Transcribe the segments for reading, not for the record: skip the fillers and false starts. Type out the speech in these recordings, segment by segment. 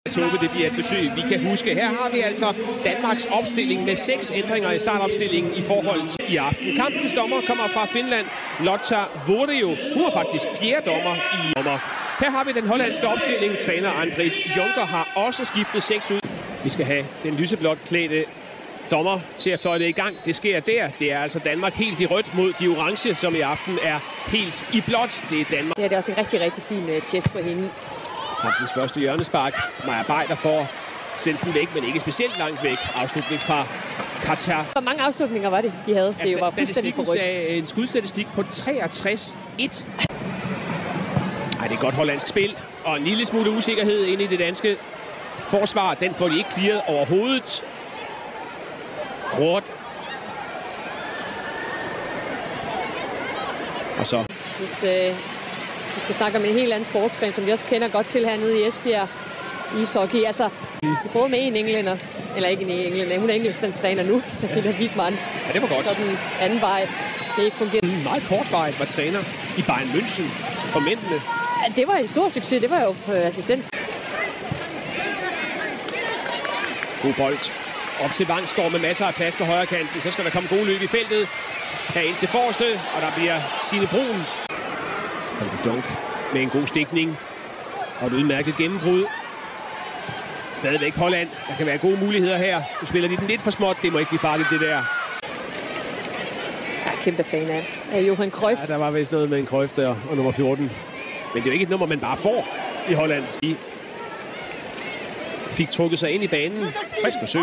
Jeg håber, det bliver et besøg, vi kan huske. Her har vi altså Danmarks opstilling med 6 ændringer i startopstillingen i forhold til i aften. Kampens dommer kommer fra Finland, Lotta Vuoriu. Hun er faktisk 4. dommer i dommer. Her har vi den hollandske opstilling. Træner Andries Jonker har også skiftet 6 ud. Vi skal have den lyseblåt klædte dommer til at fløjte i gang. Det sker der. Det er altså Danmark helt i rødt mod de orange, som i aften er helt i blåt. Det er Danmark. Ja, det er også en rigtig, rigtig fin test for hende. Kampens første hjørnespark. Maja Beider får sendt den væk, men ikke specielt langt væk. Afslutning fra Qatar. Hvor mange afslutninger var det, de havde? Det var fuldstændig forrygt. En skudstatistik på 63-1. Ej, det er godt hollandsk spil. Og en lille smule usikkerhed inde i det danske forsvar. Den får de ikke clearet overhovedet. Råd. Og så. Hvis vi skal snakke om en helt anden sportsgren, som vi også kender godt til hernede i Esbjerg. Ishockey. Altså, vi prøvede med en englænder. Eller ikke en englænder. Hun er engelsk træner nu, så Frida Wigman. Ja, det var godt. Så den anden vej, det ikke fungerede. Meget kortvarigt var træner i Bayern München for mændene. Ja, det var en stor succes. Det var jo assistent. God bold. Op til Vangsgaard med masser af plads på højre kanten. Så skal der komme gode løb i feltet. Her ind til forreste, og der bliver Signe Brun. Van de Donk med en god stikning. Og et udmærket gennembrud. Stadigvæk Holland. Der kan være gode muligheder her. Nu spiller de den lidt for småt. Det må ikke blive farligt, det der. Jeg er kæmpe fan af Johan Cruyff. Ja, der var vist noget med en Cruyff der og nummer 14. Men det er jo ikke et nummer, man bare får i Holland. De fik trukket sig ind i banen. Frisk forsøg.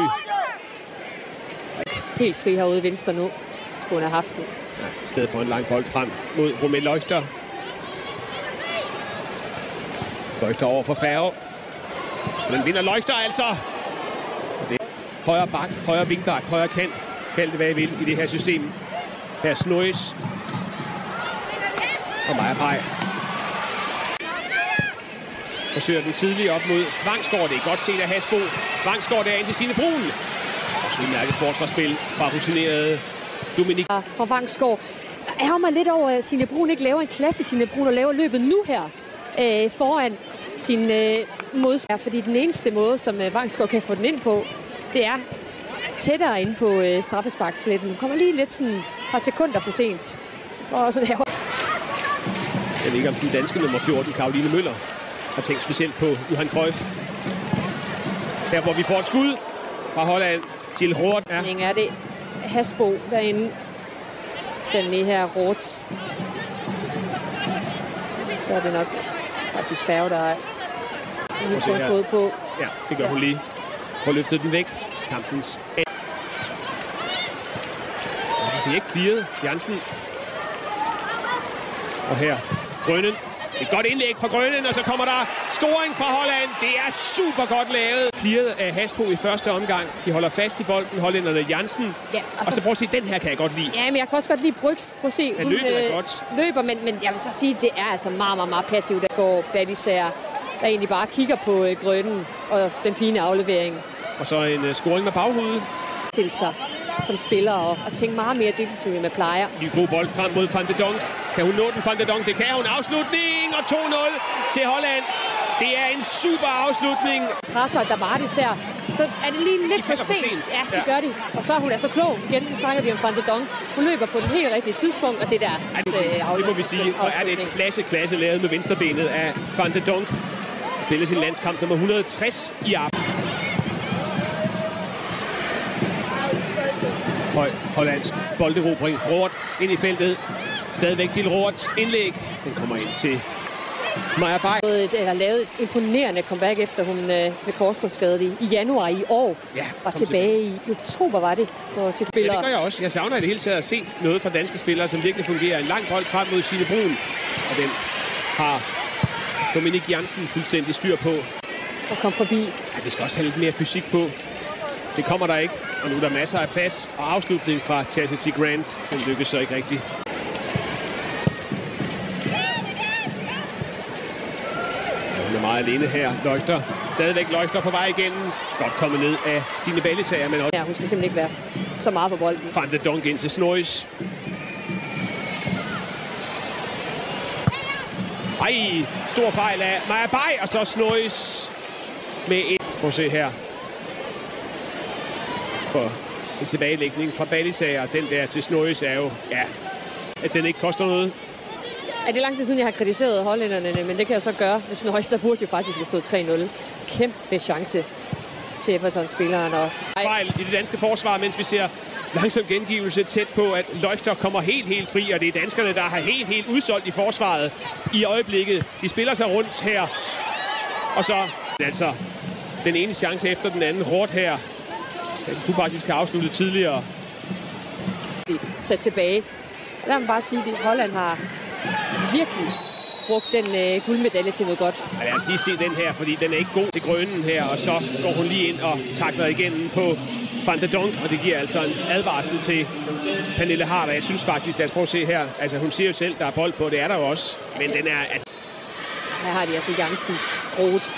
Helt fri herude i venstre nu. Skulle hun have haft den. Ja, i stedet for en lang bold frem mod Romel Leuchter. Leuchter over for Færge. Men vinder Leuchter altså. Det er højre bak, højre vingbak, højre kant. Kald det, hvad I vil i det her system. Her Snois. Og Maja Beider. Forsøger den tidlige op mod Vangsgaard. Det er godt set af Hasbo. Vangsgaard der ind til Signe Brun. Også udmærket forsvarsspil fra rutinerede Dominik. Fra Vangsgaard. Der er mig lidt over, at Signe Brun ikke laver en klasse Signe Brun og laver løbet nu her foran sin modspiller. Fordi den eneste måde, som Vangsgaard kan få den ind på, det er tættere ind på straffesparksfletten. Den kommer lige lidt sådan et par sekunder for sent. Jeg tror også, det her. Jeg ved ikke, om den danske nummer 14, Caroline Møller, har tænkt specielt på Johan Cruyff. Her hvor vi får et skud fra Holland. Jill Roth. Ja. Er det Hasbo derinde. Selv lige her Roth. Så er det nok faktisk Færge, der lige får en fod på. Ja, det gør hun lige. Får løftet den væk. Kampens. Det er ikke clearet. Jansen. Og her Grønnen. Et godt indlæg fra Grønnen, og så kommer der scoring fra Holland. Det er super godt lavet. Clearet af Hasbo i første omgang. De holder fast i bolden, hollænderne Jansen. Ja, og så prøv at se, den her kan jeg godt lide. Ja, men jeg kan også godt lide Bryggs. Prøv at se, hun løber, men jeg vil så sige, det er altså meget, meget passivt. Der går Balisager, der egentlig bare kigger på Grønnen og den fine aflevering. Og så en scoring med baghovedet. Til sig som spiller og tænke meget mere defensivt, end man plejer. En god bold frem mod Van de Donk. Kan hun nå den, Van de Donk? Det kan hun. Afslutning og 2-0 til Holland. Det er en super afslutning. Presser, der var det ser. Så er det lige lidt for sent. Ja, det gør de. Og så er hun altså klog. Igen, nu snakker vi om Van de Donk. Hun løber på den helt rigtige tidspunkt, og det der det må vi sige. Og er det et klasse lavet med venstrebenet af Van de Donk. Spiller sin landskamp nummer 160 i aften. Høj hollandsk bolderobring. Roth ind i feltet. Stadigvæk til Roth. Indlæg. Den kommer ind til Maja Beider. Der har lavet et imponerende comeback, efter hun blev korsbåndsskadet i januar i år. Ja, var tilbage i oktober, var det, for sit spillere. Ja, det gør jeg også. Jeg savner i det hele taget at se noget fra danske spillere, som virkelig fungerer. En lang bold frem mod Signe Brun. Og den har Dominik Jansen fuldstændig styr på. Og kom forbi. Ja, vi skal også have lidt mere fysik på. Det kommer der ikke, og nu er der masser af plads. Og afslutning fra Chastity Grant. Den lykkes så ikke rigtigt. Hun er meget alene her. Leuchter. Stadigvæk Leuchter på vej igennem. Godt kommet ned af Stine Balisager. Men også... Ja, hun skal simpelthen ikke være så meget på bolden. Van de Donk ind til Snois. Ej, stor fejl af Maja Beider, og så Snois med et. Prøv at se her. For en tilbagelægning fra Ballisager. Den der til Snøjes er jo, ja, at den ikke koster noget. Ja, det er lang tid siden, jeg har kritiseret hollænderne, men det kan jeg så gøre. Hvis Snøjes, der burde jo faktisk have stået 3-0. Kæmpe chance til Everton-spilleren også. Fejl i det danske forsvar, mens vi ser langsom gengivelse tæt på, at Løgter kommer helt fri, og det er danskerne, der har helt udsolgt i forsvaret i øjeblikket. De spiller sig rundt her, og så altså den ene chance efter den anden. Råt her. Ja, de kunne faktisk have afsluttet tidligere. Sat tilbage. Lad mig bare sige, at Holland har virkelig brugt den guldmedalje til noget godt. Ja, lad os lige se den her, fordi den er ikke god til Grønnen her, og så går hun lige ind og takler igen på Van de Donk, og det giver altså en advarsel til Pernille Harder. Jeg synes faktisk, lad os prøve at se her, altså hun siger jo selv, der er bold på, det er der jo også, men den er altså... Her har de altså Jansen, Roth,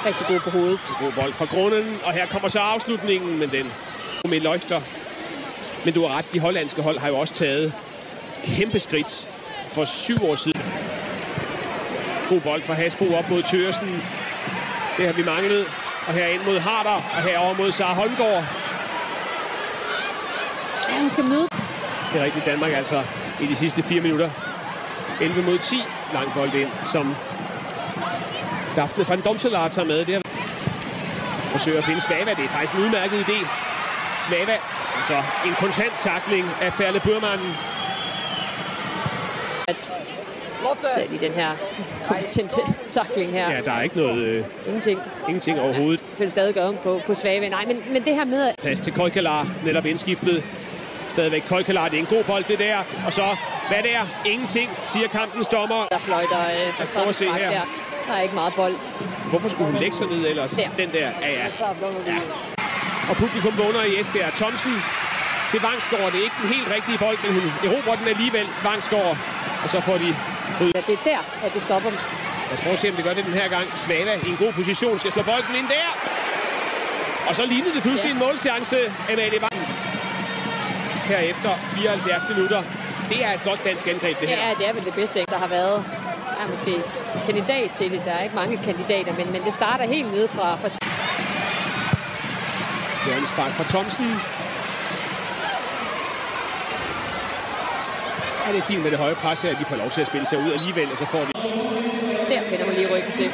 rigtig god på hovedet. God bold fra Grunden, og her kommer så afslutningen, men den med Løgter. Men du har ret, de hollandske hold har jo også taget kæmpe skridt for 7 år siden. God bold fra Hasbro op mod Thøgersen. Det har vi manglet. Og her ind mod Harder, og herover mod Sara Holmgaard. Ja, hun skal møde. Det er rigtigt, Danmark altså i de sidste 4 minutter. 11 mod 10. Lang bold ind, som Daphne van Domselaar tager med. Det forsøger at finde Svava. Det er faktisk en udmærket idé. Svava. Og så en kontant tackling af Ferle Burman. Selv i den her kompetente tackling her. Ja, der er ikke noget... Ingenting overhovedet. Ja, selvfølgelig stadig gør hun på Svave. Nej, men det her med... Plads til Koikelar, netop indskiftet. Stadigvæk Koikelar, det er en god bold, det der. Og så, hvad det er? Ingenting, siger kampens dommer. Der fløjter prøv at se her. Der er ikke meget bold. Hvorfor skulle hun lægge sig ned ellers? Der. Den der, ja. Og publikum vågner i Esbjerg. Thomsen til Vangsgaard. Det er ikke den helt rigtige bold, men hun erobrer den alligevel. Vangsgaard. Og så får de... Ja, det er der, at det stopper. Lad os prøve at se, om det gør det den her gang. Svava i en god position skal slå bolden ind der. Og så lignede det pludselig en målchance. Amalie Vang. Her efter 74 minutter. Det er et godt dansk angreb, det her. Ja, det er vel det bedste, der har været. Der er måske kandidat til det. Der er ikke mange kandidater, men det starter helt nede fra... Hjørnespark fra Thomsen. Ja, det er fint med det høje pres her, at de får lov til at spille sig ud alligevel, og så får de... Der vender man lige ryggen til.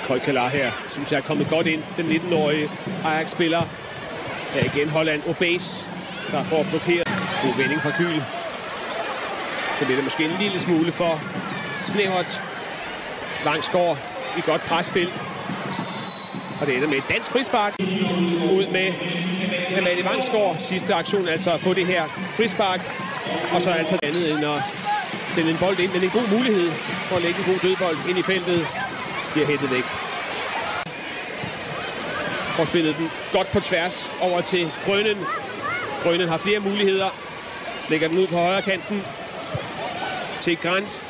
Koikelar her, synes jeg er kommet godt ind. Den 19-årige Ajax-spiller. Ja, igen Holland Obase, der får blokeret. God vending fra Kyl. Så bliver det måske en lille smule for snævert. Vangsgaard i godt presspil. Og det ender med et dansk frispark. Ud med Amalie Vangsgaard. Sidste aktion altså at få det her frispark. Og så altså andet end at sende en bold ind. Men en god mulighed for at lægge en god dødbold ind i feltet. Bliver hættet væk. Får spillet den godt på tværs over til Grønnen. Grønnen har flere muligheder. Lægger den ud på højre kanten. Til Grant.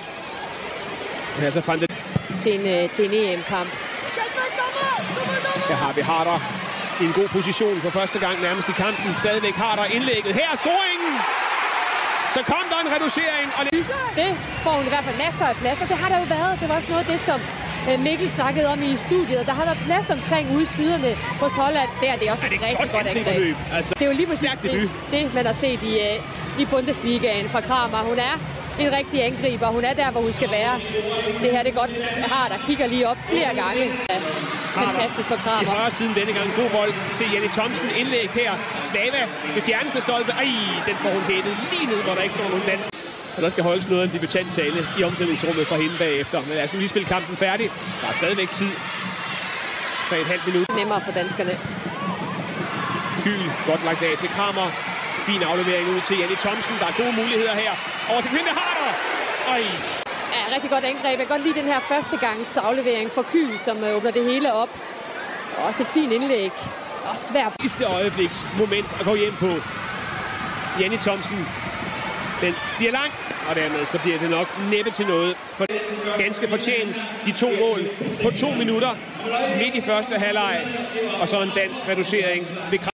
Her så fandt det til en EM-kamp. Her har vi Harder i en god position for første gang nærmest i kampen. Stadigvæk Harder indlægget. Her er scoringen! Så kom der en reducering. Og det får hun i hvert fald masser af plads, og det har der jo været. Det var også noget af det, som Mikkel snakkede om i studiet. Der har været plads omkring udsiderne hos Holland. Det er også et rigtig godt angreb. Altså, det er jo lige præcis det, man har set i Bundesligaen fra Kramer. Hun er en rigtig angriber. Hun er der, hvor hun skal være. Det her det er godt. Harder kigger lige op flere gange. Ja, fantastisk for Kramer. I højre siden denne gang god bold til Jenny Thomsen. Indlæg her. Svava ved fjerneste stolpe. Ej, den får hun hættet lige ned, hvor der ikke står nogen dansk. Og der skal holdes noget af en debutanttale i omklædningsrummet fra hende bagefter. Men lad os nu lige spille kampen færdig. Der er stadigvæk tid. 3,5 minutter. Nemmere for danskerne. Kyl, godt lagt af til Kramer. Fin aflevering ud til Jenny Thomsen. Der er gode muligheder her. Over til Kvinde Harder. Ej. Ja, rigtig godt angreb. Jeg kan godt lide den her første gangs aflevering for Kyl, som åbner det hele op. Også et fint indlæg. Og svært. Sidste øjebliks moment at gå hjem på. Jenny Thomsen. Den bliver lang, og dermed så bliver det nok næppe til noget. For ganske fortjent de 2 mål på 2 minutter midt i første halvleg. Og så en dansk reducering ved